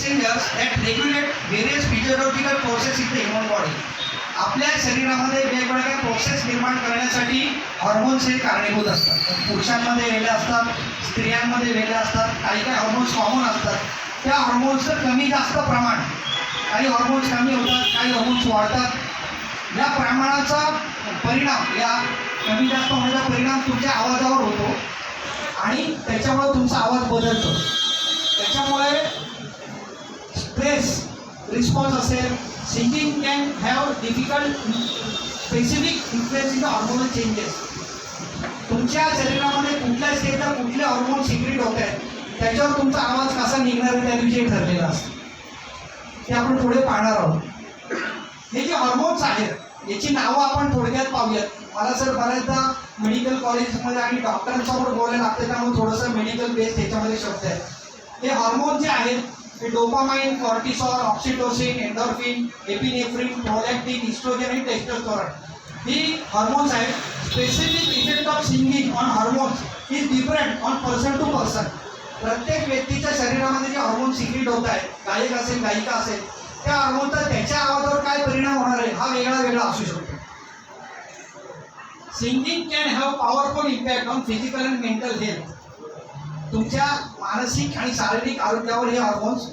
messengers that regulate various physiological processes in the human body. आपल्या शरीरामध्ये वेगवेगळ्या process निर्माण करण्यासाठी हॉर्मोन्स हे कारणीभूत असतात. पुरुषांमध्ये वेगळे असतात, स्त्रियांमध्ये वेगळे असतात. काही काही हॉर्मोन्स कॉमन असतात. त्या हॉर्मोन्सचं कमी जास्त प्रमाण, काही हॉर्मोन्स कमी होतात, काही हॉर्मोन्स वाढतात. या प्रमाणाचा परिणाम, या कमी जास्त होण्याचा परिणाम तुमच्या आवाजावर होतो आणि त्याच्यामुळे तुमचा आवाज बदलतो. त्याच्यामुळे स्ट्रेस रिस्पॉन्स असेल, singing can have difficult specific influence in the hormonal changes. तुमच्या शरीरामध्ये कुठल्या स्टेजला कुठले हॉर्मोन सिक्रेट होत आहेत त्याच्यावर तुमचा आवाज कसा निघणार आहे त्याविषयी ठरलेला असतं. ते आपण पुढे पाहणार आहोत. हे जे हॉर्मोन्स आहेत याची नावं आपण थोडक्यात पाहूयात. मला सर बऱ्याचदा मेडिकल कॉलेजमध्ये आणि डॉक्टरांसमोर बोलायला लागते, त्यामुळे थोडंसं मेडिकल बेस त्याच्यामध्ये शब्द आहेत. हे हॉर्मोन जे आहेत ते dopamine, cortisol, oxytocin, endorphin, epinephrine, prolactin, oestrogen आणि टेस्टोस्टेरॉन ही हॉर्मोन्स आहेत. Specific effect of singing on hormones is different on person to person. प्रत्येक व्यक्तीच्या शरीरामध्ये जे हॉर्मोन सिक्रेट होत आहेत, गायक असेल, गायिका असेल, त्या हॉर्मोनचा त्याच्या आवाजावर काय परिणाम होणार आहे हा वेगळा वेगळा असू शकतो. Singing can have powerful impact on physical and mental health. तुमच्या मानसिक आणि शारीरिक आरोग्यावर हे हॉर्मोन्स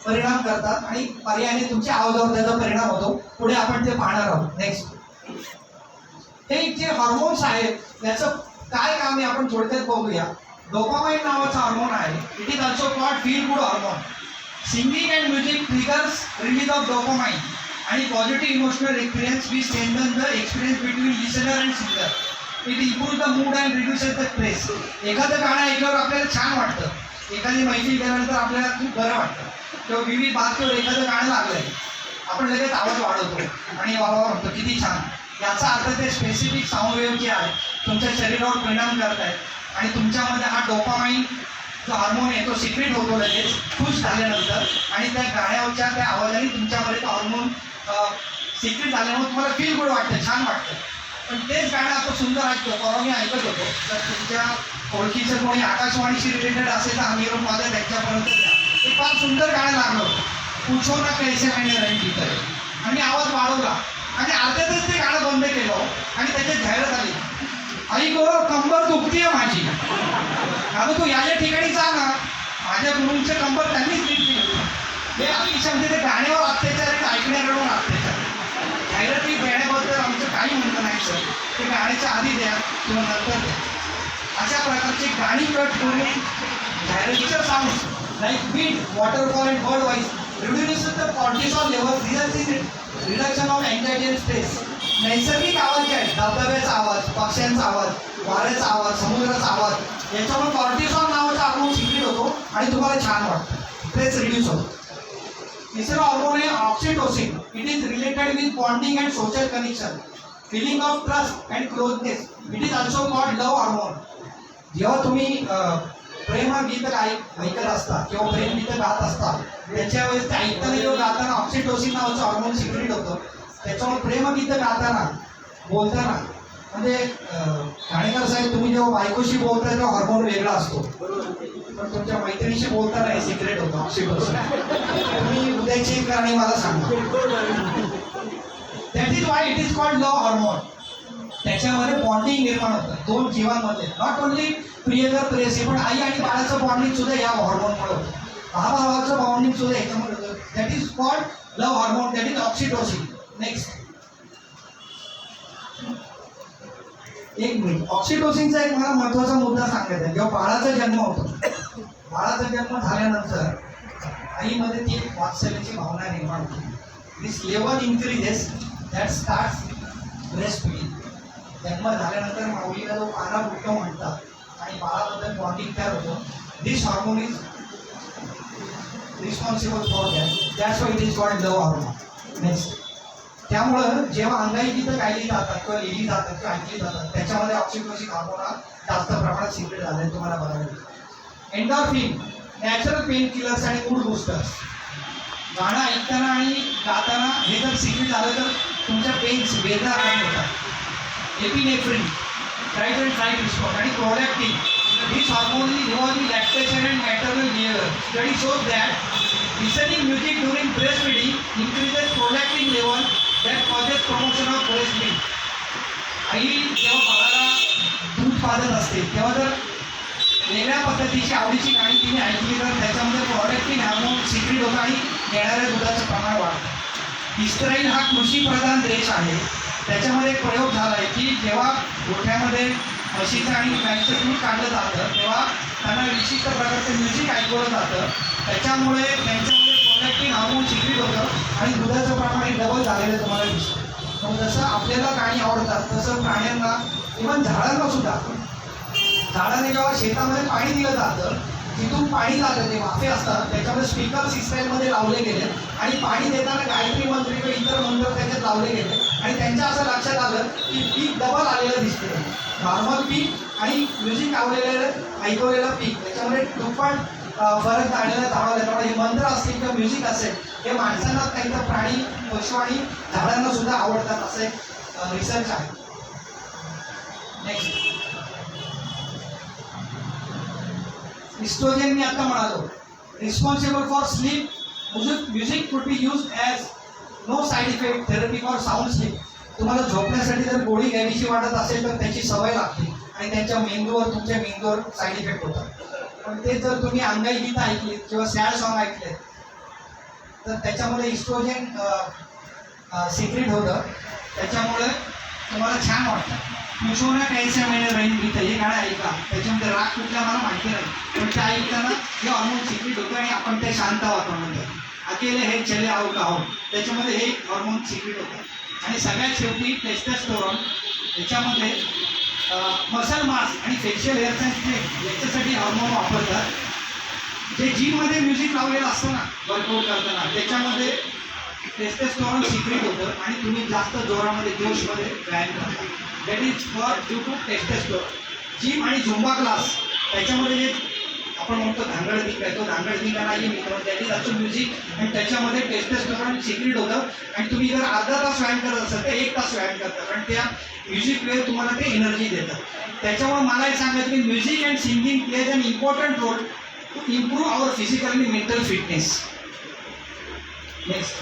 परिणाम करतात आणि पर्यायाने तुमच्या आवाजावर त्याचा परिणाम होतो. पुढे आपण ते पाहणार आहोत. नेक्स्ट, हे जे हॉर्मोन्स आहेत त्याचं काय काम आहे आपण थोडक्यात बघूया. डोपामाइन नावाचा हार्मोन आहे. It is also called feel good hormone. Singing and music triggers release of dopamine आणि positive emotional experience we strengthen the experience between listener and singer. It improve the mood and reduces the stress. एखादं गाणं ऐकल्यावर आपल्याला छान वाटतं, एखादी मैत्री केल्यानंतर आपल्याला खूप बरं वाटतं. किंवा विविध बातमीवर एखादं गाणं लागलं आहे, आपण लगेच आवाज वाढवतो आणि वावा म्हणतो किती छान. याचा अर्थ ते स्पेसिफिक साऊंड वेव्ह जे आहे तुमच्या शरीरावर परिणाम करत आहेत आणि तुमच्यामध्ये हा डोपामाइन जो हार्मोन आहे तो सिक्रेट होतो लगेच खुश झाल्यानंतर. आणि त्या गाण्यावरच्या त्या आवाजाने तुमच्यामध्ये तो हार्मोन सिक्रेट झाल्यामुळे तुम्हाला फील गुड वाटतं, छान वाटतं. पण तेच गाणं आपण सुंदर ऐकतो. परवा मी ऐकत होतो, तर तुमच्या ओळखीचं कोणी आकाशवाणीशी रिलेटेड असेल तर आम्ही माझ्या त्यांच्यापर्यंत द्या. एक फार सुंदर गाणं लागलं होतं, पूछो ना कैसे मैंने रंग की तरह. आणि आवाज वाढवला आणि अर्ध्यातच ते गाणं बंद केलं आणि त्याच्यात जाहिरात आली, आई गो कंबर दुखती आहे माझी. अगं तू या ठिकाणी जा ना, माझ्या गुरूंचं कंबर त्यांनीच नीट केलं. हे अतिशय म्हणजे ते गाण्यावर अत्याचार आणि ऐकण्याकडून अत्याचार. जाहिराती देण्याबद्दल आमचं काही म्हणणं नाही सर. ते गाण्याच्या आधी द्या किंवा नंतर द्या. अशा प्रकारची गाणी कट करून जाहिरातीचं sound like beat, waterfall and bird voice reduces the cortisol level, result in reduction of anxiety and stress. नैसर्गिक आवाज जे आहे, धबधब्याचा आवाज, पक्ष्यांचा आवाज, वाऱ्याचा आवाज, समुद्राचा आवाज, याच्यामुळे कॉर्टिसॉल नावाचा हार्मोन सिक्रेट होतो आणि तुम्हाला छान वाटतं, स्ट्रेस रिड्यूस होतो. तिसरा हार्मोन आहे oxytocin. It is related with bonding and social connection, feeling of trust and closeness. It is also called love hormone. जेव्हा तुम्ही प्रेम गीत ऐकत असता किंवा प्रेम गीत गात असता त्याच्या वेळेस ते ऐकताना किंवा गाताना ऑक्सिटोसिन नावाचं हार्मोन सिक्रेट होतं. त्याच्यामुळे प्रेमगीत गाताना बोलताना म्हणजे ठाणेकर साहेब तुम्ही जेव्हा बायकोशी बोलताय तेव्हा हार्मोन वेगळा असतो, पण तुमच्या मैत्रिणीशी बोलताना हे सिक्रेट होतं ऑक्सिटोसिन. तुम्ही उद्या चेक करा आणि मला सांगा. That is why it is called love hormone. त्याच्यामध्ये बॉन्डिंग निर्माण होतं दोन जीवांमध्ये. नॉट ओनली प्रियकर प्रेयसी, पण आई आणि बाळाचं बॉन्डिंग सुद्धा या हार्मोनमुळे होतं. भावाचं बॉन्डिंग सुद्धा याच्यामुळे होतं. That is called love hormone. That is oxytocin. Next, एक मिनिट. ऑक्सिटोसिनचा एक मला महत्वाचा मुद्दा सांगायचा आहे. जेव्हा बाळाचा जन्म होतो, बाळाचा जन्म झाल्यानंतर आईमध्ये ती एक वात्सल्याची भावना निर्माण होते. This level increases that starts breast feeding. जन्म झाल्यानंतर माऊलीला जो पाना बुट्टो म्हणतात आणि बाळाबद्दल बॉन्डिंग तयार होतो. This hormone is responsible for that. That's why it is called love hormone. Next, त्यामुळं जेव्हा अंगाई गीतं गायली जातात किंवा लिहिली जातात किंवा ऐकली जातात त्याच्यामध्ये ऑक्सिटोसिन हार्मोन जास्त प्रमाणात सिक्रेट झाले तुम्हाला बघायला मिळतं. एंडॉर्फिन, नॅचरल पेन किलर्स आणि मूड बूस्टर्स. गाणं ऐकताना आणि गाताना हे जर सिक्रेट झालं तर तुमच्या पेन्स वेदना कमी होतात. एपिनेफ्रिन, ट्राईट अँड ट्राईट रिस्पॉन्स आणि prolactin. This hormone is involved in lactation and maternal behavior. Study shows that Listening music during breastfeeding increases prolactin level that causes promotion of breast milk. आई जेव्हा बाळाला दूध पाजत असते तेव्हा जर वेगळ्या पद्धतीची आवडीची गाणी तिने ऐकली तर त्याच्यामध्ये प्रोडक्टिन हार्मोन सिक्रेट होतं आणि येणाऱ्या दुधाचं प्रमाण वाढतं. इस्रायल हा कृषीप्रधान देश आहे. त्याच्यामध्ये एक प्रयोग झाला आहे की जेव्हा गोठ्यामध्ये म्हशीचं आणि गाईचं दूध काढलं जातं तेव्हा त्यांना विशिष्ट प्रकारचं म्युझिक ऐकवलं जातं. त्याच्यामुळे त्यांच्यामध्ये प्रोडक्टिन हार्मोन सिक्रेट होतं आणि दुधाचं प्रमाण हे डबल झालेलं तुम्हाला दिसतं. मग जसं आपल्याला गाणी आवडतात तसं प्राण्यांना इव्हन झाडांना सुद्धा झाडाने जेव्हा शेतामध्ये पाणी दिलं जातं जिथून पाणी जातं ते वाफे असतात त्याच्यामध्ये स्पीकर्स इस्रायलमध्ये लावले गेले आणि पाणी देताना गायत्री मंत्री किंवा इतर मंत्र त्याच्यात लावले गेले आणि त्यांच्या असं लक्षात आलं की पीक डबल आलेलं दिसते. नॉर्मल पीक आणि म्युझिक ऐकवलेलं पीक त्याच्यामध्ये दुप्पट फरक जाणलेला जाणवला. त्यामुळे हे मंत्र असतील किंवा म्युझिक असेल हे माणसांनाच नाही तर प्राणी पशु आणि झाडांना सुद्धा आवडतात असं एक रिसर्च आहे. नेक्स्ट इस्ट्रोजन मी आता म्हणालो responsible for sleep music could be use as no side effect therapy for sound sleep. तुम्हाला झोपण्यासाठी जर गोळी घ्यावीशी वाटत असेल तर त्याची सवय लागते आणि त्यांच्या तुमच्या मेंदूवर साईड इफेक्ट होतात. पण ते जर तुम्ही अंगाई गीतं ऐकलीत किंवा सॅड सॉन्ग ऐकलेत तर त्याच्यामध्ये इस्ट्रोजन सिक्रेट होतं. त्याच्यामुळे तुम्हाला छान वाटतं. मुझोना कैसे मैंने रहीम गीतं हे गाणं ऐका. त्याच्यामध्ये राग कुठला मला माहिती नाही पण ते ऐकताना हे हॉर्मोन सिक्रेट होतं आणि आपण ते शांत वातावरण अकेले हे चले आहो का हो त्याच्यामध्ये हे हॉर्मोन सिक्रेट होतं. आणि सगळ्यात शेवटी टेस्टोस्टेरोन याच्यामध्ये मसल मास आणि फेशियल हेअर ट्रान्सप्लांट याच्यासाठी हॉर्मोन वापरतात. जे जिममध्ये म्युझिक लावलेलं असतं ना वर्कआउट करताना त्याच्यामध्ये टेस्टोस्टेरोन सिक्रेट होतं आणि तुम्ही जास्त जोरामध्ये जोशमध्ये व्यायाम करता. That is for due to testosterone. Gym आणि झुंबा क्लास त्याच्यामध्ये जे आपण म्हणतो धांगडधिंग आहे तो धांगडधिंगा नाही मित्र दॅट इज ऑल्सो म्युझिक आणि त्याच्यामध्ये टेस्टोस्टेरोन सिक्रेट होतं आणि तुम्ही जर अर्धा तास व्यायाम करत असाल तर 1 तास व्यायाम करता कारण त्या म्युझिक वेळ तुम्हाला ते एनर्जी देतात. त्याच्यामुळे मला हे सांगायचं की music and singing plays an important role to improve our physical आणि मेंटल फिटनेस. नेक्स्ट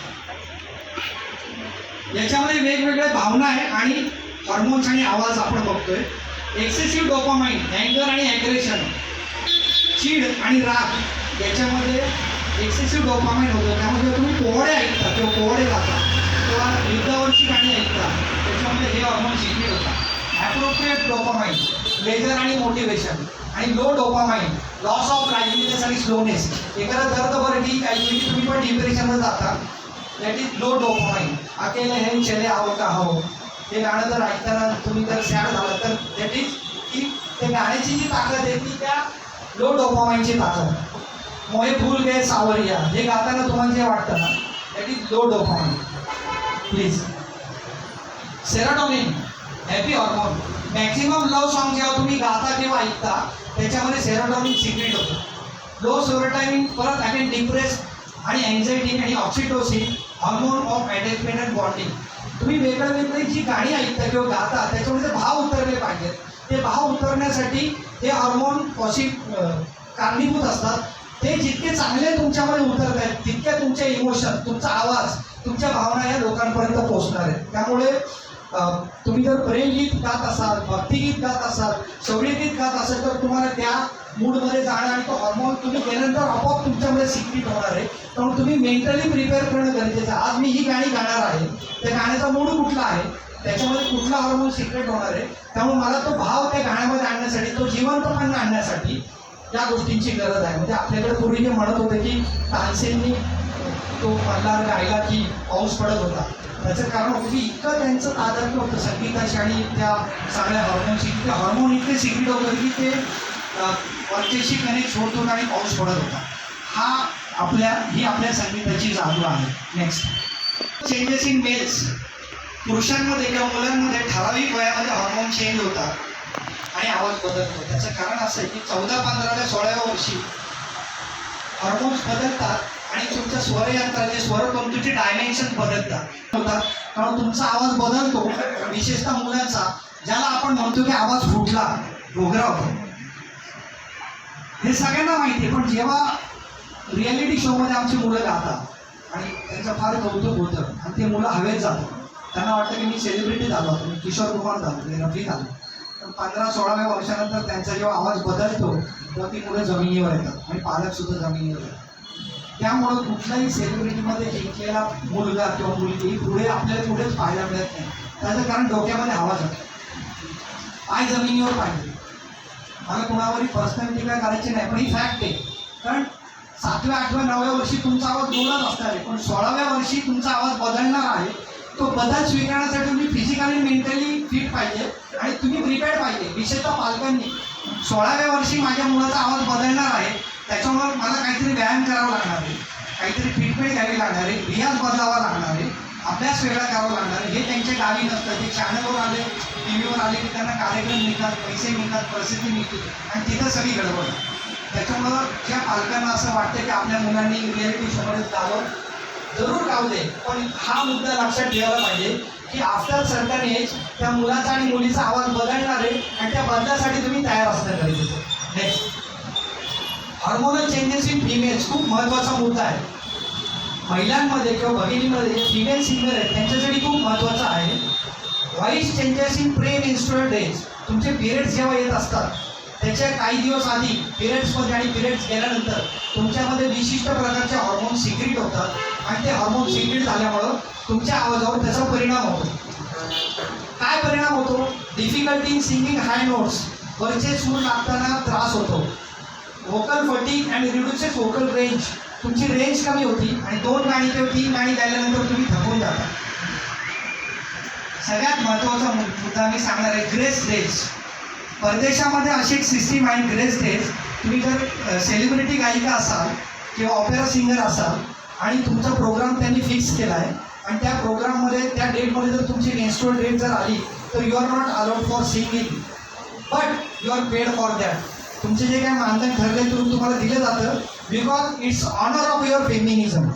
याच्यामध्ये वेगवेगळ्या भावना आहे आणि हॉर्मोन्स आणि आवाज आपण बघतोय. एक्सेसिव्ह डोपामाइन अँगर आणि ॲग्रेशन चीड आणि राग याच्यामध्ये एक्सेसिव्ह डोपामाइन होतं. त्यामध्ये तुम्ही पोहडे ऐकता किंवा पोहडे गाता किंवा युद्धावरची गाणी ऐकता त्याच्यामध्ये हे हॉर्मोन सिक्रेट होतात. ॲप्रोप्रिएट डोपामाइन प्लेजर आणि मोटिवेशन आणि लो डोपामाइन लॉस ऑफ लाईव्हलीनेस आणि स्लोनेस. एखादा दर्द बरं ठीक आहे की तुम्ही पण डिप्रेशनवर जाता दॅट इज लो डोपामाइन. अकेले हे चले आहो का हो हे गाणं जर ऐकताना तुम्ही जर सॅड झाला तर दॅट इज की ते गाण्याची जी ताकद आहे ती त्या लो डोपामाइनची ताकद. मोहे भूल गए सावरिया हे गाताना तुम्हाला जे वाटतं ना that is low dopamine. Please serotonin happy hormone. Maximum love song जेव्हा तुम्ही गाता किंवा ऐकता त्याच्यामध्ये सेरोटोनिन सिक्रेट होतं. लो सेरोटोनिन परत अगेन डिप्रेस आणि एन्झायटी आणि oxytocin hormone of attachment and bonding. तुम्ही वेगळी जी गाणी ऐकता किंवा गाता त्याच्यामध्ये भाव उतरले पाहिजेत. ते भाव उतरण्यासाठी हे हॉर्मोन कारणीभूत असतात. ते जितके चांगले तुमच्यामध्ये उतरत आहेत तितक्या तुमचे इमोशन तुमचा आवाज तुमच्या भावना या लोकांपर्यंत पोहोचणार आहेत. त्यामुळे तुम्ही जर प्रेमगीत गात असाल भक्तिगीत गात असाल शौर्यगीत गात असाल तर तुम्हाला त्या मूडमध्ये जाणं आणि तो हॉर्मोन तुम्ही केल्यानंतर आपोआप तुमच्यामध्ये सिक्रेट होणार आहे. त्यामुळे तुम्ही मेंटली प्रिपेअर करणं गरजेचं आहे. आज मी ही गाणी गाणार आहे त्या गाण्याचा मूड कुठला आहे त्याच्यामध्ये कुठला हॉर्मोन सिक्रेट होणार आहे. त्यामुळे मला तो भाव त्या गाण्यामध्ये आणण्यासाठी तो जिवंतपणा आणण्यासाठी या गोष्टींची गरज आहे. म्हणजे आपल्याकडे पूर्वी जे म्हणत होते की तानसेननी तो मल्हार गायला की पाऊस पडत होता त्याचं कारण होतं की इतकं त्यांचं तादात्म्य होतं संगीताशी आणि त्या सगळ्या हॉर्मोनशी. ते हॉर्मोन इतके सिक्रेट होतं की ते वरचेशी कनेक्ट होत होता आणि पाऊस पडत होता. ही आपल्या संगीताची जादू आहे. Next changes in males. पुरुषांमध्ये किंवा मुलांमध्ये ठराविक वयामध्ये हॉर्मोन चेंज होतात आणि आवाज बदलतो. त्याचं कारण असं आहे की 14, 15 ते 16व्या वर्षी हॉर्मोन्स बदलतात आणि तुमच्या स्वरयंत्राचे स्वरतंतूचे डायमेन्शन बदलतात होतात. कारण तुमचा आवाज बदलतो विशेषतः मुलांचा ज्याला आपण म्हणतो की आवाज फुटला घोगरा होतो. हे सगळ्यांना माहिती आहे. पण जेव्हा रियालिटी शोमध्ये आमची मुलं गातात आणि त्यांचं फार कौतुक होतं आणि ते मुलं हवेत जातात. त्यांना वाटतं की मी सेलिब्रिटी झालो, मी किशोर कुमार झालो, मी रफी झालो. पण 15-16व्या वर्षानंतर त्यांचा जेव्हा आवाज बदलतो तेव्हा ती मुलं जमिनीवर येतात आणि पालकसुद्धा जमिनीवर येतात. त्यामुळं कुठल्याही सेलिब्रिटीमध्ये जिंकलेला मुलगा किंवा मुलगी पुढे आपल्याला पुढेच पाहायला मिळत नाही. त्याचं कारण डोक्यामध्ये हवा जातो, पाय जमिनीवर पाहिजे. मला कुणावरही पर्सनल टीका करायची नाही, पण ही फॅक्ट आहे. कारण 7व्या, 8व्या, 9व्या वर्षी तुमचा आवाज बोलत असणार आहे, पण 16व्या वर्षी तुमचा आवाज बदलणार आहे. तो बदल स्वीकारण्यासाठी तुम्ही फिजिकली मेंटली फिट पाहिजे आणि तुम्ही प्रिपेअर्ड पाहिजे. विशेषतः पालकांनी 16व्या वर्षी माझ्या मुलाचा आवाज बदलणार आहे, त्याच्यामुळे मला काहीतरी व्यायाम करावा लागणार आहे, काहीतरी ट्रीटमेंट घ्यावी लागणार आहे, रियाज बदलावा लागणार आहे, अभ्यास वेगळा करावा लागणार आहे. हे त्यांच्या गावी नसतं. ते चॅनलवर आले, टी व्हीवर आले की त्यांना कार्यक्रम मिळतात, पैसे मिळतात, प्रसिद्धी मिळते आणि तिथं सगळी गडबड. त्याच्यामुळं ज्या पालकांना असं वाटतं की आपल्या मुलांनी रियालिटी शोमध्ये जावं, जरूर गाव दे, पण हा मुद्दा लक्षात ठेवायला पाहिजे की आफ्टर सर्टन एज त्या मुलाचा आणि मुलीचा आवाज बदलणार आहे आणि त्या बदलासाठी तुम्ही तयार असणं गरजेचं. Next, hormonal changes in females खूप महत्त्वाचा मुद्दा आहे. महिलांमध्ये किंवा भगिनीमध्ये जे फिमेल सिंगर आहेत त्यांच्यासाठी खूप महत्त्वाचं आहे. Voice changes in pre menstrual days, तुमचे पिरियड्स जेव्हा येत असतात त्याच्या काही दिवस आधी पिरियड्समध्ये आणि पिरियड्स गेल्यानंतर तुमच्यामध्ये विशिष्ट प्रकारचे हॉर्मोन सिक्रीट होतात आणि ते हॉर्मोन सिक्रीट झाल्यामुळं तुमच्या आवाजावर त्याचा परिणाम होतो. काय परिणाम होतो? Difficulty in singing high notes, वरचे सूर लागताना त्रास होतो. Vocal fatigue and reduces vocal range, तुमची रेंज कमी होती आणि 2 गाणी किंवा 3 गाणी गायल्यानंतर तुम्ही थकून जाता. सगळ्यात महत्त्वाचा मुद्दा मी सांगणार आहे, ग्रेस डेज. परदेशामध्ये अशी एक सिस्टीम आहे, ग्रेस डेज. तुम्ही जर सेलिब्रिटी गायिका असाल किंवा ऑपेरा सिंगर असाल आणि तुमचा प्रोग्राम त्यांनी फिक्स केला आहे आणि त्या प्रोग्राममध्ये त्या डेटमध्ये जर तुमची मेन्स्ट्रुअल डेट जर आली तर you are not allowed for singing, but you are paid for that. तुमचे जे काही मानधन ठरले तुम्हाला दिलं जातं because it's honour of your feminism.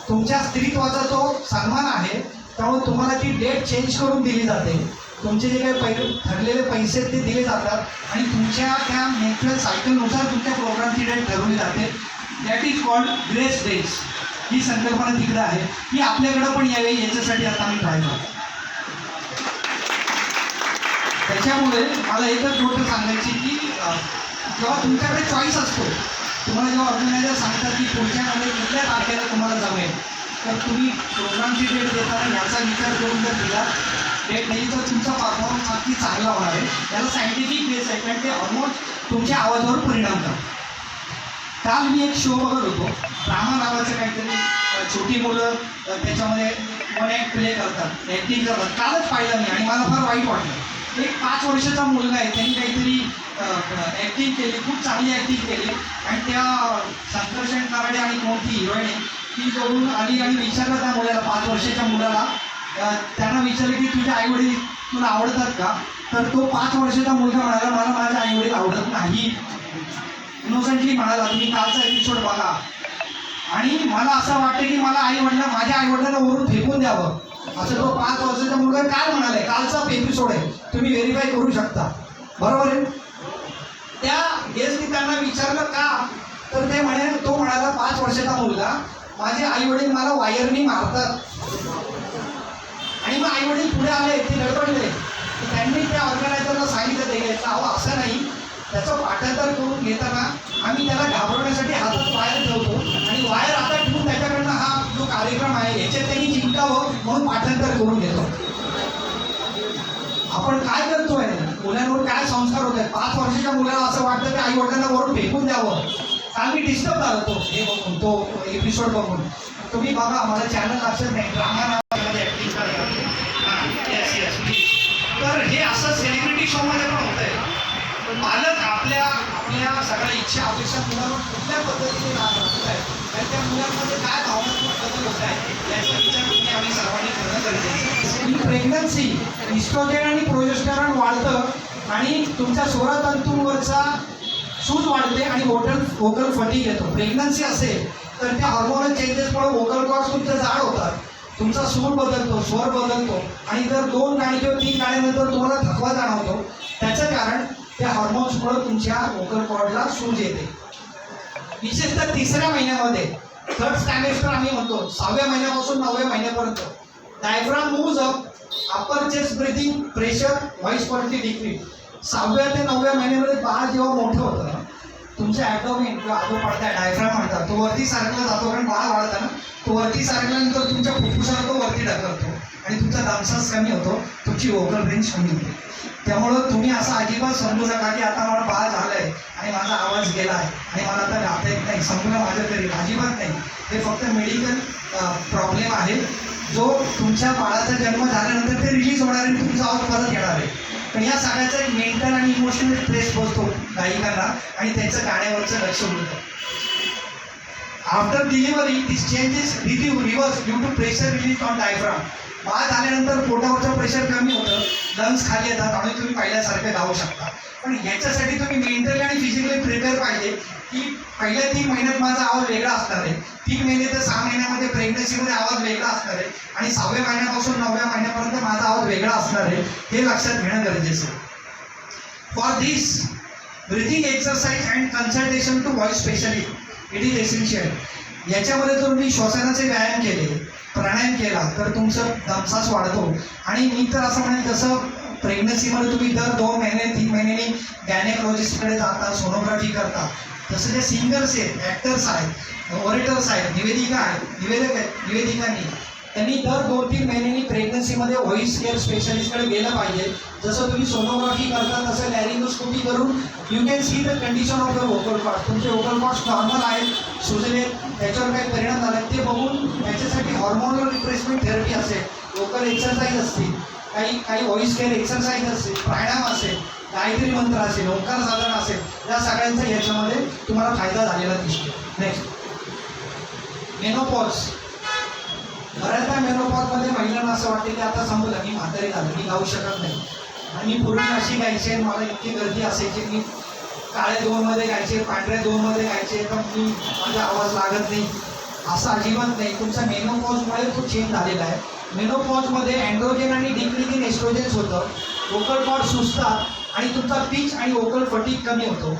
तुमच्या स्त्रीत्वाचा तो सन्मान आहे, त्यामुळे तुम्हाला ती डेट चेंज करून दिली जाते. तुमचे जे काही ठरलेले पैसे ते दिले जातात आणि तुमच्या त्या मेन्स्ट्रुअल सायकलनुसार तुमच्या प्रोग्रामची डेट ठरवली जाते. That is called grace days. ही संकल्पना तिकडे आहे, ही आपल्याकडं पण यावी याच्यासाठी आता आम्ही ट्राय करतो. त्याच्यामुळे मला एकच गोष्ट सांगायची की जेव्हा तुमच्याकडे चॉईस असतो, तुम्हाला जेव्हा ऑर्गनायझर सांगतात की पुढच्यामध्ये कुठल्या तारखेला तुम्हाला जमेल, तर तुम्ही प्रोग्रामची डेट देताना याचा विचार करून जर दिला डेट नाही तर तुमचा परफॉर्मन्स अगदी चांगला होणार आहे. त्याला सायंटिफिक बेस आहे, कारण ते ऑलमोस्ट तुमच्या आवाजावर परिणाम करतात. काल मी एक शो बघत होतो, ड्रामा नावाचं काहीतरी, छोटी मुलं त्याच्यामध्ये वन ॲक्ट प्ले करतात, ॲक्टिंग करतात. कालच पाहिलं मी आणि मला फार वाईट वाटलं. एक 5 वर्षाचा मुलगा आहे, त्यांनी काहीतरी ॲक्टिंग केली, खूप चांगली ॲक्टिंग केली आणि त्या संकर्षण कराडे आणि कोणती हिरोईन ती जवळून आली आणि विचारलं त्या मुलाला, 5 वर्षाच्या मुलाला, त्यांना विचारलं की तुझे आईवडील तुला आवडतात का? तर तो 5 वर्षाचा मुलगा म्हणाला, मला माझे आईवडील आवडत नाही. इनोसंटली म्हणाला, तुम्ही कालचा एपिसोड बघा. आणि मला असं वाटतं की मला माझ्या आईवडिलांना वरून फेकून द्यावं, असं तो 5 वर्षाचा मुलगा काल म्हणाले. कालचा एपिसोड आहे, तुम्ही व्हेरीफाय करू शकता, बरोबर आहे. त्या गेस्टनी त्यांना विचारलं का, तर ते तो म्हणाला 5 वर्षाचा मुलगा, माझे आईवडील मला वायरनी मारतात. आणि मग आईवडील पुढे आले, ते लडबडले. त्यांनी त्या ऑर्गनायझरला सांगितलं ते घ्यायचं, अहो असं नाही, त्याचं पाठांतर करून घेताना आम्ही त्याला घाबरवण्यासाठी हातात वायर ठेवतो आणि वायर आता ठेवून त्याच्याकडनं हा जो कार्यक्रम आहे याच्यात त्यांनी जिंकावं म्हणून पाठांतर करून घेतो. आपण काय करतोय, मुलांवर काय संस्कार होत आहेत? 5 वर्षाच्या मुलाला असं वाटतं की आई वडिलांना वरून फेकून द्यावं. काल मी डिस्टर्ब झालो तो हे बघून, तो एपिसोड बघून. तुम्ही बघा, मला चॅनल लक्षात नाही, ड्रामा नावामध्ये ॲक्टिंग करतात. तर हे असं सेलिब्रिटी शोमध्ये पण होत आहे. पालक आपल्या सगळ्या इच्छा अपेक्षा मुलांवर कुठल्या पद्धतीने राहत आहे आणि त्या मुलांमध्ये काय भावनात्मक बदल होत आहे याचा विचार तुम्ही आम्ही सर्वांनी करणं गरजेचं आहे. प्रेग्नन्सी इस्ट्रोजेन आणि प्रोजेस्टेरॉन वाढतं आणि तुमच्या स्वरतंतूंवरचा सूज वाढते आणि व्होकल फटीग येतो. प्रेग्नन्सी असेल तर त्या हॉर्मोनल चेंजेसमुळे व्होकल कॉर्ड्स तुमचे जाड होतात, तुमचा सूर बदलतो, स्वर बदलतो आणि जर 2 गाणी किंवा 3 गाण्यानंतर तुम्हाला थकवा जाणवतो, त्याचं कारण त्या हॉर्मोन्समुळे तुमच्या व्होकल कॉर्डला सूज येते. विशेषतः तिसऱ्या महिन्यामध्ये, थर्ड स्टॅमिस्टर आम्ही म्हणतो, 6व्या महिन्यापासून 9व्या महिन्यापर्यंत डायफ्राम मूव्ज अप, अपर chest breathing, pressure, voice quality decrease. 6व्या ते 9व्या महिन्यामध्ये बाळ जेव्हा मोठं होतं ना, तुमचं ॲबडोमेन किंवा आदो पडता डायफ्राम म्हणतात, तो वरती सारखला जातो, कारण बाळ वाढतं ना, तो वरती सारखल्यानंतर तुमच्या फुफ्फुसाला तो वरती ढकलतो आणि तुमचा दमसास कमी होतो, तुमची वोकल रेंज कमी होते. त्यामुळं तुम्ही असं अजिबात समजू नका की आता मला बाळ झालंय आणि माझा आवाज गेला आहे आणि मला आता गाता येत नाही, संपूर्ण माझं तरी अजिबात नाही. हे फक्त मेडिकल प्रॉब्लेम आहे, जो तुमच्या बाळाचा जन्म झाल्यानंतर ते रिलीज होणार आहे, तुमचा आवाज परत येणार आहे. पण या सगळ्याचा एक मेंटल आणि इमोशनल स्ट्रेस बसतो गायिकांना आणि त्यांचं गाण्यावरचं लक्ष उडतं. After delivery this changes reverse due to pressure release on diaphragm. बाळ झाल्यानंतर पोटावरचं प्रेशर कमी होतं, लंग्स खाली येतात आणि तुम्ही पहिल्यासारखं गाऊ शकता. पण याच्यासाठी तुम्ही मेंटली आणि फिजिकली प्रिपेअर पाहिजे की पहिल्या 3 महिन्यात माझा आवाज वेगळा असणार आहे, 3 महिने ते 6 महिन्यामध्ये प्रेग्नन्सीमध्ये आवाज वेगळा असणार आहे आणि 6व्या महिन्यापासून 9व्या महिन्यापर्यंत माझा आवाज वेगळा असणार आहे, हे लक्षात घेणं गरजेचं आहे. For this breathing exercise and consultation to voice specialist it is essential. याच्यामध्ये जर तुम्ही श्वसनाचे व्यायाम केले, प्राणायाम केला तर तुमचं दमसास वाढतो. आणि मी तर असं म्हणेन, जसं प्रेग्नन्सीमध्ये तुम्ही दर 2 महिने 3 महिन्यांनी गायनेकोलॉजिस्टकडे जाता, सोनोग्राफी करता, तसं जे सिंगर्स आहेत, ॲक्टर्स आहेत, ऑरेटर्स आहेत, निवेदिका आहेत, निवेदिकांनी त्यांनी दर 2-3 महिन्यांनी प्रेग्नन्सीमध्ये व्हॉइस केअर स्पेशलिस्टकडे गेलं पाहिजे. जसं तुम्ही सोनोग्राफी करता तसं लॅरिंगोस्कोपी करून you can see the condition of your vocal cords. तुमचे व्होकल कॉर्ड्स नॉर्मल आहेत, सुजले, त्याच्यावर काही परिणाम झाला ते बघून त्याच्यासाठी हॉर्मोनल रिप्लेसमेंट थेरपी असेल, व्होकल एक्सरसाइज असतील, काही व्हॉइस केअर एक्सरसाइज असेल, प्राणायाम असेल, गायत्री मंत्र असेल, ओंकार साधना असेल, या सगळ्यांचा याच्यामध्ये तुम्हाला फायदा झालेला दिसतो. Next, menopause. बऱ्याचदा मेनोपॉजमध्ये महिलांना असं वाटते की आता संपलं, मी म्हातारी झाली, मी गाऊ शकत नाही. आणि मी पूर्वी अशी गायचे, मला इतकी गर्दी असायची, मी काळ्या दोनमध्ये गायचे, पांढऱ्या दोनमध्ये गायचे, पण मी माझा आवाज लागत नाही. असं अजिबात नाही. तुमचा मेनोपॉजमुळे तो चेंज झालेला आहे. मेनोपॉजमध्ये अँड्रोजन आणि डिक्रीजिंग एस्ट्रोजन्स होतं, वोकल कॉर्ड सुजतात आणि तुमचा पिच आणि वोकल फटीग कमी होतो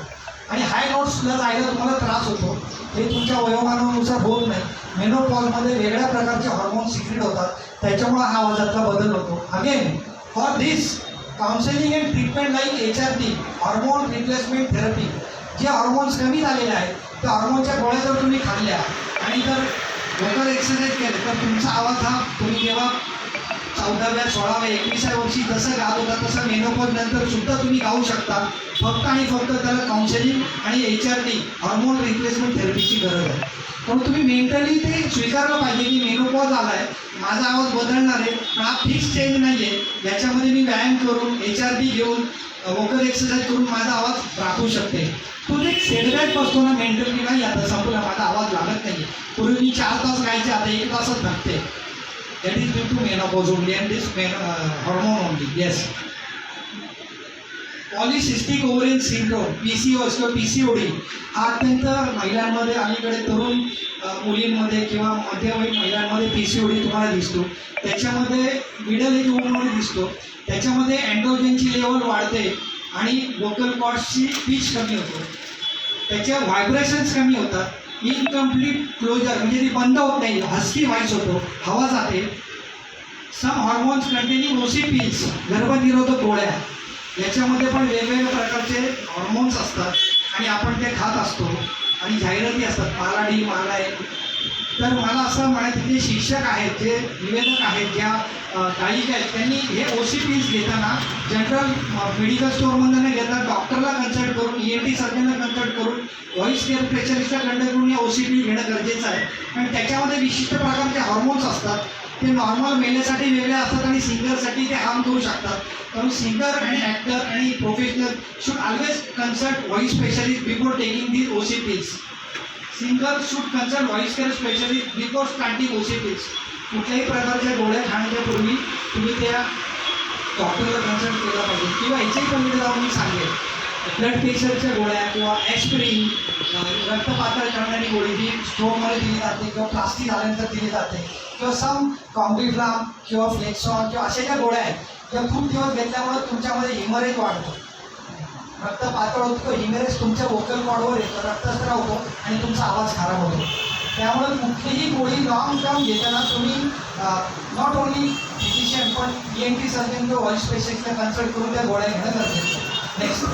आणि हाय नोट्सला जायला तुम्हाला त्रास होतो. हे तुमच्या वयोमानानुसार होत नाही. मेनोपॉजमध्ये वेगळ्या प्रकारचे हॉर्मोन्स सिक्रेट होतात, त्याच्यामुळे हा आवाजातला बदल होतो. Again, for this counselling and treatment like HRT, hormone replacement therapy. जे हॉर्मोन्स कमी झालेले आहेत त्या हॉर्मोनच्या गोळ्या जर तुम्ही खाल्ल्या आणि जर वोकल एक्सरसाइज केले तर तुमचा आवाज हा तुम्ही जेव्हा 14व्या 16व्या 21व्या वर्षी जसं गात होता तसं मेनोपॉज नंतर सुद्धा तुम्ही गाऊ शकता. फक्त आणि फक्त त्याला काउन्सिलिंग आणि HRT, हॉर्मोन रिप्लेसमेंट थेरपीची गरज आहे. पण तुम्ही मेंटली ते स्वीकारलं पाहिजे की मेनोपॉज आला आहे, माझा आवाज बदलणार आहे, पण हा फिक्स चेंज नाही आहे. याच्यामध्ये मी व्यायाम करून, HRT घेऊन, वोकल एक्सरसाइज करून माझा आवाज राखू शकते. तो एक सेटबॅक बसतो ना मेंटली, नाही आता संपला, माझा आवाज लागत नाही. पूर्वी मी 4 तास गायचे, आता 1 तासच लागते. That is due to menopause only and this hormone only. Yes. Polycystic ovarian syndrome, PCOS किंवा PCOD हा अत्यंत महिलांमध्ये, अलीकडे तरुण मुलींमध्ये किंवा मध्यवयीन महिलांमध्ये PCOD तुम्हाला दिसतो. त्याच्यामध्ये मिडल एज वुमनमध्ये दिसतो. त्याच्यामध्ये अँड्रोजनची लेवल वाढते आणि वोकल कॉर्ड्सची पिच कमी होतो, त्याच्या व्हायब्रेशन्स कमी होतात, इनकम्प्लीट क्लोजर म्हणजे ती बंद होत नाही, हस्की व्हायस होतो, हवा जाते. सम हॉर्मोन्स कंटेनिंग OCPs, गर्भनिरोधक गोळ्या, याच्यामध्ये पण वेगवेगळ्या प्रकारचे हॉर्मोन्स असतात आणि आपण ते खात असतो आणि जाहिराती असतात, पालाडी मालाय. तर मला असं म्हणायचं की जे शिक्षक आहेत, जे निवेदक आहेत, ज्या गायिका आहेत, त्यांनी हे OCPs घेताना जनरल मेडिकल स्टोअरमधून न घेता डॉक्टरला कन्सल्ट करून, ENT सर्जनला कन्सल्ट करून, व्हॉइस केअर स्पेशलिस्टला कंडक्ट करून हे OCP घेणं गरजेचं आहे. आणि त्याच्यामध्ये विशिष्ट प्रकारचे हॉर्मोन्स असतात, ते नॉर्मल मेलेसाठी वेगळे असतात आणि सिंगरसाठी ते हार्म करू शकतात. म्हणून सिंगर आणि ॲक्टर आणि professional should always consult voice specialist before taking these OCPs. Singer should consult voice care specialist before starting OCPs. कुठल्याही प्रकारच्या गोळ्या खाण्याच्या पूर्वी तुम्ही त्या डॉक्टरला कन्सल्ट केला पाहिजे. किंवा याच्याही पलीकडे जाऊन मी सांगेन, ब्लड प्रेशरच्या गोळ्या किंवा ॲस्पिरिन, रक्त पातळ करणारी गोळी जी स्ट्रोकमध्ये दिली जाते किंवा प्लास्टिक झाल्यानंतर दिली जाते, किंवा सम कॉम्बिफ्लाम किंवा फ्लेक्सॉन किंवा अशा ज्या गोळ्या आहेत, ज्या खूप दिवस घेतल्यामुळे तुमच्यामध्ये हिमरेज वाढतो. रक्त पातळ होतं, हिमेरेज तुमच्या वोकल कॉर्डवर येतं, रक्तस्राव होतो आणि तुमचा आवाज खराब होतो. त्यामुळे कुठलीही गोळी लॉंग टर्म घेताना तुम्ही नॉट ओन्ली फिजिशियन पण ENT सर्जन किंवा व्हॉइस स्पेशलिस्टला कन्सल्ट करून त्या गोळ्या घेणं गरजेचं आहे. नेक्स्ट,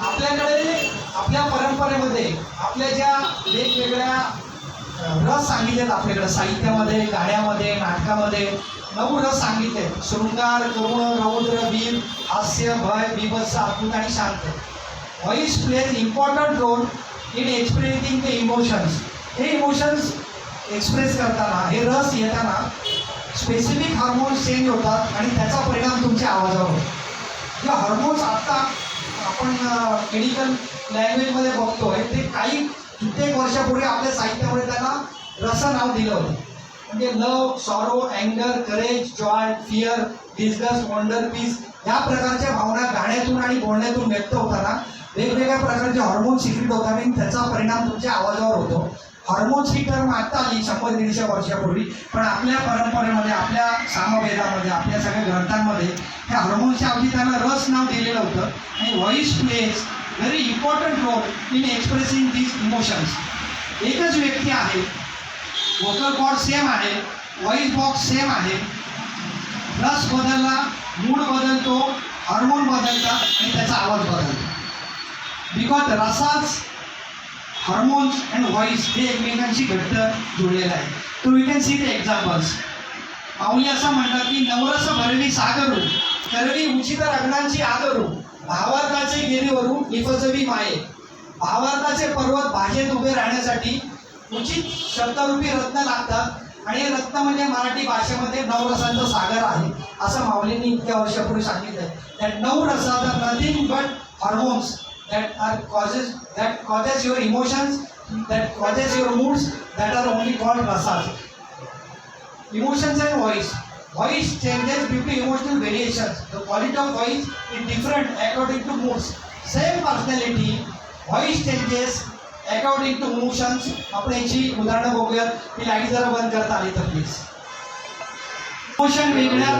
आपल्याकडे आपल्या परंपरेमध्ये आपल्या ज्या वेगवेगळ्या रस सांगितलेत, आपल्याकडे साहित्यामध्ये, गाण्यामध्ये, नाटकामध्ये 9 रस सांगितले: शृंगार, करुण, रौद्र, वीर, हास्य, भय, बीभत्स, अद्भुत आणि शांत. Voice plays important role in expressing the emotions. हे इमोशन्स एक्सप्रेस करताना, हे रस येताना स्पेसिफिक हार्मोन्स चेंज होतात आणि त्याचा परिणाम तुमच्या आवाजावर होतो. जे हार्मोन्स आत्ता आपण मेडिकल लँग्वेजमध्ये बघतोय ते काही कित्येक वर्षापूर्वी आपल्या साहित्यामध्ये त्यांना रस नाव दिलं होतं. म्हणजे लव, सॉरो, अँगर, courage, joy, fear, disgust, wonder, peace या प्रकारच्या भावना गाण्यातून आणि बोलण्यातून व्यक्त होताना वेगवेगळ्या प्रकारचे हॉर्मोन सिक्रेट होतात आणि त्याचा परिणाम तुमच्या आवाजावर होतो. हॉर्मोन्स ही टर्म आता आली 100-150 वर्षापूर्वी, पण आपल्या परंपरेमध्ये, आपल्या सामवेदामध्ये, आपल्या सगळ्या ग्रंथांमध्ये त्या हॉर्मोन्सच्या ऐवजी त्यांना रस नाव दिलेलं होतं. आणि voice plays very important role in expressing these emotions. एकच व्यक्ती आहे, वोकल कॉर्ड सेम आहे, व्हॉइस बॉक्स सेम आहे, रस बदलला, मूड बदलतो, हार्मोन बदलतात आणि त्याचा आवाज बदलतो. बिकॉज रसाच, हार्मोन्स अँड व्हॉइस हे एकमेकांशी घट्ट जुळलेलं आहे. तो we can see the examples. माऊली असं म्हणतात की नवरस भरली सागरू, करवी उचित रत्नांची आदरू, भावार्थाचे गिरीवरू निफजवी माये. भावार्थाचे पर्वत भाषेत उभे राहण्यासाठी उचित शब्दरूपी रत्न लागतात आणि हे रत्न म्हणजे मराठी भाषेमध्ये नवरसांचा सागर आहे, असं माऊलींनी इतक्या वर्षापूर्वी सांगितलं. दॅट 9 रसात are nothing but hormones that causes your emotions, that causes your moods, that are only called rasas. Emotions and voice changes due to emotional variations. The quality of voice is different according to moods. Same personality, voice changes according to emotions. आपण याची उदाहरणं बघूयात. ती light जरा बंद करता आली तर प्लीज. इमोशन वेगळ्या.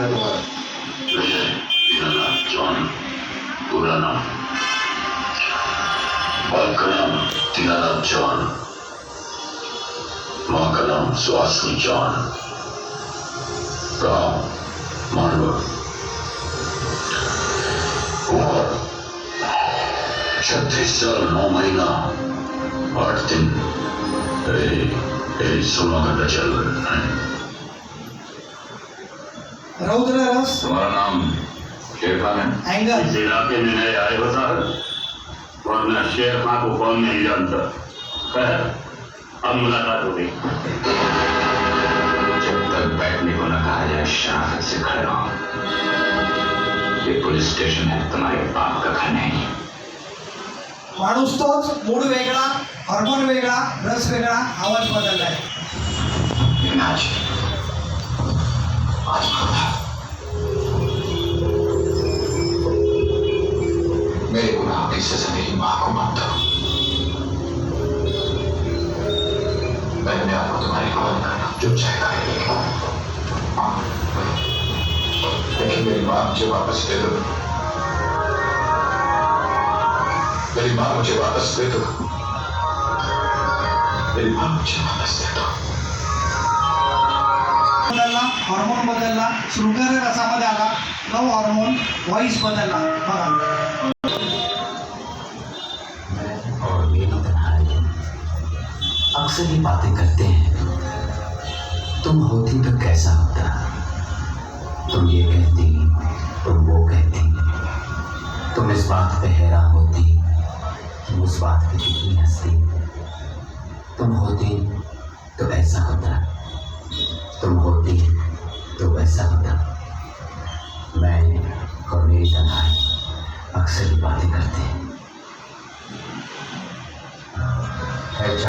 बाप का नाम दीनानाथ जॉन, माँ का नाम सुहासिनी जॉन, गाँव मानवर, उम्र 36 साल 9 महीना 8 दिन. 16 घंटा चल रहा है. रौद्र रस. तुम्हारा नाम शेर खान है? एंगर. इस इलाके में नए आए होता है, वरना शेर खान को कौन नहीं जानता. खैर, अब मुलाकात हो गई. जब तक बैठने को न कहा जाए शराफत से खड़े रहो. ये पुलिस स्टेशन है, तुम्हारे बाप का घर नहीं. माणूस तोच, मूड वेगळा, हार्मोन वेगळा, रस वेगळा, आवाज बदललाय. मेरे गुनाह की सजा मेरी माँ को मानता हूँ. मैंने आपको तुम्हारी कॉल करना जो चाहेगा, लेकिन मेरी माँ मुझे वापस दे दो. मेरी माँ मुझे वापस दे दो. मेरी माँ मुझे वापस दे दो. बदलला, हार्मोन बदलला, शृंगार रसामध्ये आला, 9 हार्मोन, व्हॉइस बदलला. बघा, और मेरी तन्हाई अक्सर ये बातें करते हैं. तुम होती तो कैसा होता, तुम ये कहती, तुम वो कहती, तुम इस बात पे हैरान होती, तुम उस बात पे कितनी हंसती. तुम होती तो ऐसा होता, तुम होती तो वैसा होता. मैं और मेरी तन्हाई अक्सर ये बातें करते हैं.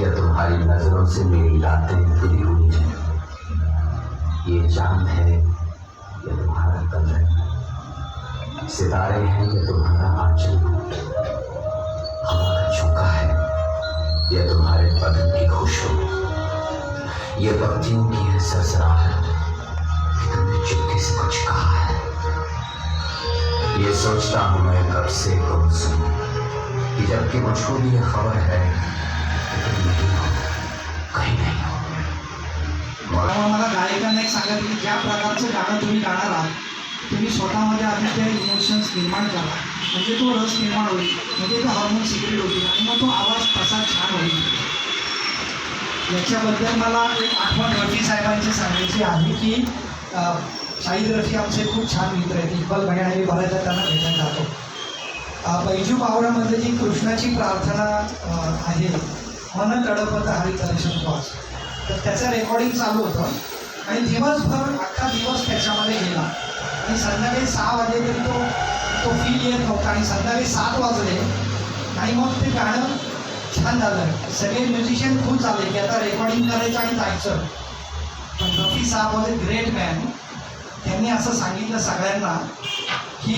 या तुम्हारी नजरों से मेरी रातें खुली हुई हैं. ये चांद है या तुम्हारा कलर, सितारे हैं या तुम्हारा आंचल, हवा का झोंका है या तुम्हारे बदन की खुशबू. ये पत्तियों की है सरसराहट कि तुमने चुपके से कुछ कहा है. ये सोचता हूँ मैं कब से कब सुनूं कि जबकि मुझको भी ये खबर है कि तुम नहीं हो, कहीं नहीं हो। त्यामुळे मला गायकांना एक सांगायचं की ज्या प्रकारचं गाणं तुम्ही गाणार आहात तुम्ही स्वतःमध्ये आधी ते इमोशन्स निर्माण करा, म्हणजे तो रस निर्माण होईल, म्हणजे ते हार्मोन सिक्रेट होतील आणि मग तो आवाज तसा छान होईल. याच्याबद्दल मला एक आठवण रफी साहेबांची सांगायची आहे की शाहीद रफी आमचे खूप छान मित्र आहेत. इक्बाल भाई आणि मी बऱ्याचदा त्यांना भेटायला जातो. बैजू बावळामध्ये जी कृष्णाची प्रार्थना आहे, मन तडपत हरी दर्शन वाच, तर त्याचं रेकॉर्डिंग चालू होतं आणि दिवसभर अख्खा दिवस त्याच्यामध्ये गेला आणि संध्याकाळी 6 वाजले तरी तो फील येत नव्हता आणि संध्याकाळी 7 वाजले आणि मग ते गाणं छान झालं. सगळे म्युझिशियन खुश झाले की आता रेकॉर्डिंग करायचं आणि जायचं. पण रफी साहेब वॉज अ ग्रेट मॅन. त्यांनी असं सांगितलं सगळ्यांना की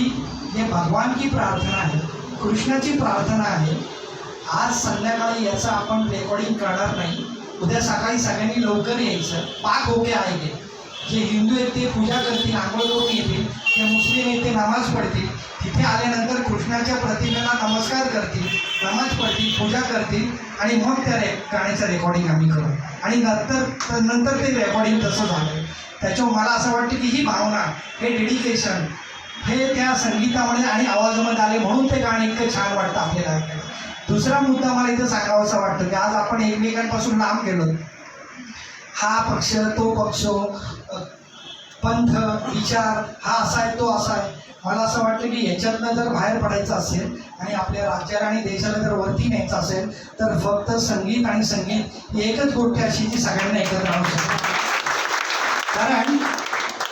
जे भगवान की प्रार्थना आहे, कृष्णाची प्रार्थना आहे, आज संध्याकाळी याचं आपण रेकॉर्डिंग करणार नाही, उद्या सकाळी सगळ्यांनी लवकर यायचं, पाक होके आएगे. जे हिंदू आहेत ते पूजा करतील, आंघोळ करून येतील, जे मुस्लिम आहेत ते नमाज पढतील, तिथे आल्यानंतर कृष्णाच्या प्रतिमेला नमस्कार करतील, नमाज पढतील, पूजा करतील आणि मग त्या गाण्याचं रेकॉर्डिंग आम्ही करू. आणि नंतर ते रेकॉर्डिंग तसं झालं. त्याच्यामुळे मला असं वाटतं की ही भावना, हे डेडिकेशन हे त्या संगीतामध्ये आणि आवाजामध्ये आले म्हणून ते गाणं इतकं छान वाटतं आपल्याला ऐकायला. दुसरा मुद्दा मला इथं सांगावासा वाटतं की आज आपण एकमेकांपासून लांब गेलो. हा पक्ष, तो पक्ष, पंथ, विचार, हा असा आहे, तो असा आहे. मला असं वाटतं की ह्याच्यातनं जर बाहेर पडायचं असेल आणि आपल्या राज्याला आणि देशाला जर वरती न्यायचं असेल तर फक्त संगीत आणि संगीत ही एकच गोष्ट अशी जी सगळ्यांना एकत्र आणू शकते. कारण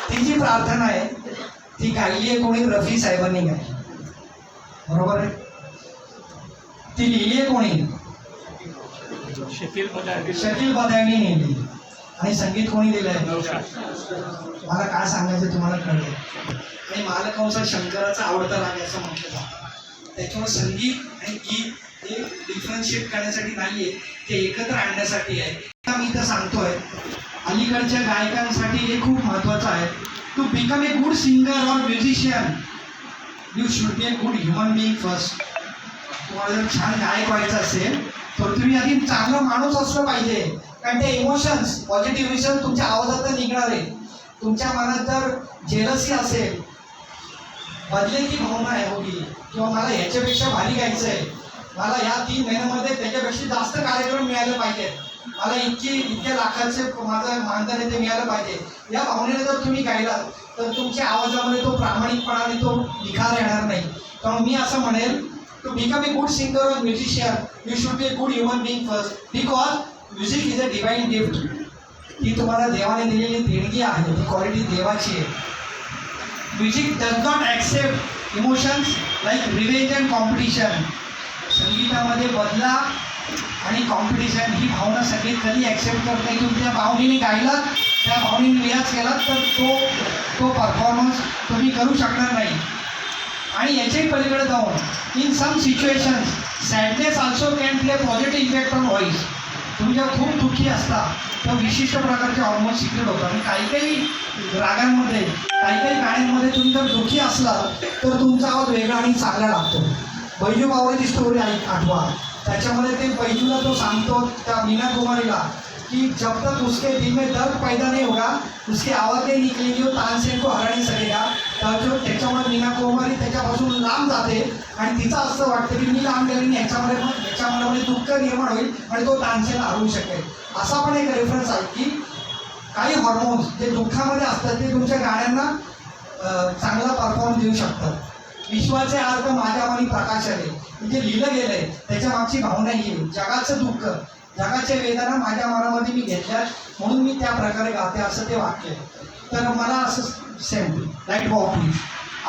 ती जी प्रार्थना आहे ती गायली आहे कोणी, रफी साहेबांनी गायली, बरोबर आहे. ती लिहिली आहे कोणी, शकील बदायनी लिहिली आणि संगीत कोणी दिलं आहे. मला काय सांगायचं तुम्हाला कळलं. आणि मालकंसात शंकराचा आवडता राग आहे असं म्हटलं जातं. त्याच्यामुळे संगीत आणि गीत हे डिफरन्शिएट करण्यासाठी नाही आहे, ते एकत्र आणण्यासाठी आहे. मी इथं सांगतोय अलीकडच्या गायकांसाठी हे खूप महत्त्वाचं आहे. To become a good singer or musician you should be a good human being first. तुम्हाला जर छान गायक व्हायचं असेल तर तुम्ही आधी चांगलं माणूस असलं पाहिजे. कारण ते इमोशन्स, पॉझिटिव्ह विषय तुमच्या आवाजात निघणार आहे. तुमच्या मनात जर जेलसी असेल, बदलेची भावना आहे होगी किंवा मला ह्याच्यापेक्षा भारी गायचं आहे, मला या 3 महिन्यामध्ये त्याच्यापेक्षा जास्त कार्यक्रम मिळाले पाहिजेत, मला इतक्या लाखाचे माझं मानधन आहे ते मिळालं पाहिजे, या भावनेने जर तुम्ही गायलात तर तुमच्या आवाजामध्ये तो प्रामाणिकपणा आणि तो निखार येणार नाही. त्यामुळे मी असं म्हणेल to become a good singer और musician you should be a good human being first. Because music is a divine gift. ही तुम्हाला देवाने दिलेली देणगी आहे, ती क्वालिटी देवाची आहे. Music does not accept emotions like revenge and competition. संगीतामध्ये बदला आणि कॉम्पिटिशन ही भावना संगीत कधी ॲक्सेप्ट करत नाही. तुम्ही त्या भावनेने गायलात, त्या भावनेने रियाज केलात तर तो परफॉर्मन्स तुम्ही करू शकणार नाही. आणि याच्याही पलीकडे जाऊन in some situations sadness also can play positive effect on voice. तुम्ही जेव्हा खूप दुःखी असता तर विशिष्ट प्रकारचे हॉर्मोन सिक्रेट होतात आणि काही रागांमध्ये, काही गाण्यांमध्ये तुम्ही जर दुःखी असला तर तुमचा आवाज वेगळा आणि चांगला लागतो. बैजू बावळेची स्टोरी आठवा, त्याच्यामध्ये ते बैजूला तो सांगतो त्या मीना कुमारीला कि जब तक उसके दिल में दर्द पैदा नहीं होगा उसकी आवाज़ नहीं निकलेगी वो तानसेन को हरा नहीं सकेगा. त्याच्यामुळे मीना कुमारी त्याच्यापासून लांब जाते आणि तिचं असं वाटतं की मी लांब गेले याच्या मनामध्ये दुःख निर्माण होईल आणि तो तानसेनला हरवू शकेल. असा पण एक रेफरन्स आहे की काही हॉर्मोन्स जे दुःखामध्ये असतात ते तुमच्या गाण्यांना चांगला परफॉर्म देऊ शकतात. विश्वाचे अर्थ माझ्या मनी प्रकाश आले म्हणजे लिहिलं गेलं आहे त्याच्या मागची भावना ही आहे. जगाचं दुःख, जगाच्या वेदना माझ्या मनामध्ये मी घेतल्या म्हणून मी त्या प्रकारे गाते असं ते वाक्य आहे. तर मला असं सेम लाईट भाऊ प्लीज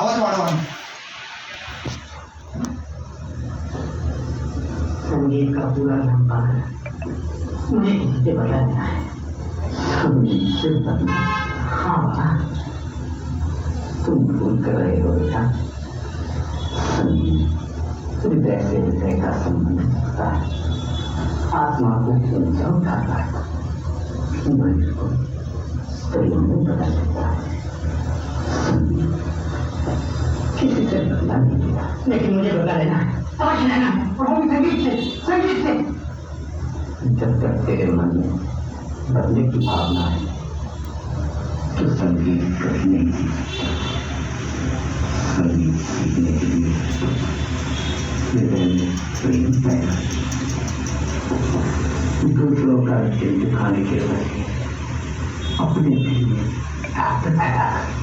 आवाज वाढवा. संगीत का पूरा लंबा है, मुझे किससे बताना है. संगीत से बनना. हाँ, तुम भूल कर रहे हो बेटा. संगीत हृदय से हृदय का संबंध रखता है, आत्मा को ऊंचा उठाता है, मन को प्रेम में बदल देता है. संगीत किसी से बदले की भावना है तो संगीत कभी नहीं सीख सकता। संगीत सीखने के लिए हृदय में प्रेम पैदा, दूसरों का दिल दिखाने के बजाय अपने दिल में दर्द पैदा करें।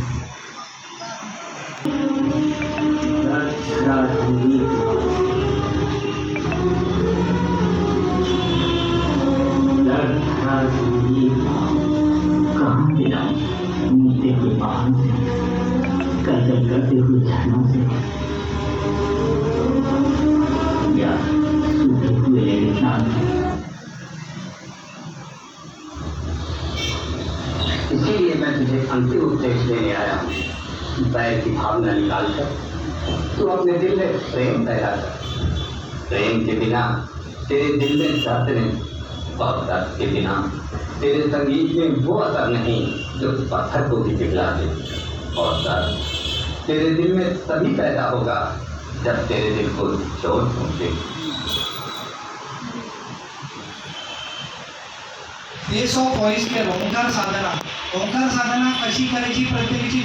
कहाँ मिलाऊं मिलते हुए बाहर से, कर्तव्य करते हुए झरनों से, या सूखे हुए रेगिस्तान से। इसीलिए मैं तुझे अंतिम उपदेश देने आया हूँ। बैर की भावना निकालकर तू अपने दिल में प्रेम पैदा कर। प्रेम के बिना तेरे दिल में दर्द नहीं, और दर्द के बिना तेरे संगीत में वो असर नहीं जो पत्थर को भी पिघला दे। और दर्द तेरे दिल में तभी पैदा होगा जब तेरे दिल को चोट पहुंचे। बेस ऑफ व्हॉइस केअर ओंकार साधना कशी करायची प्रत्येकाची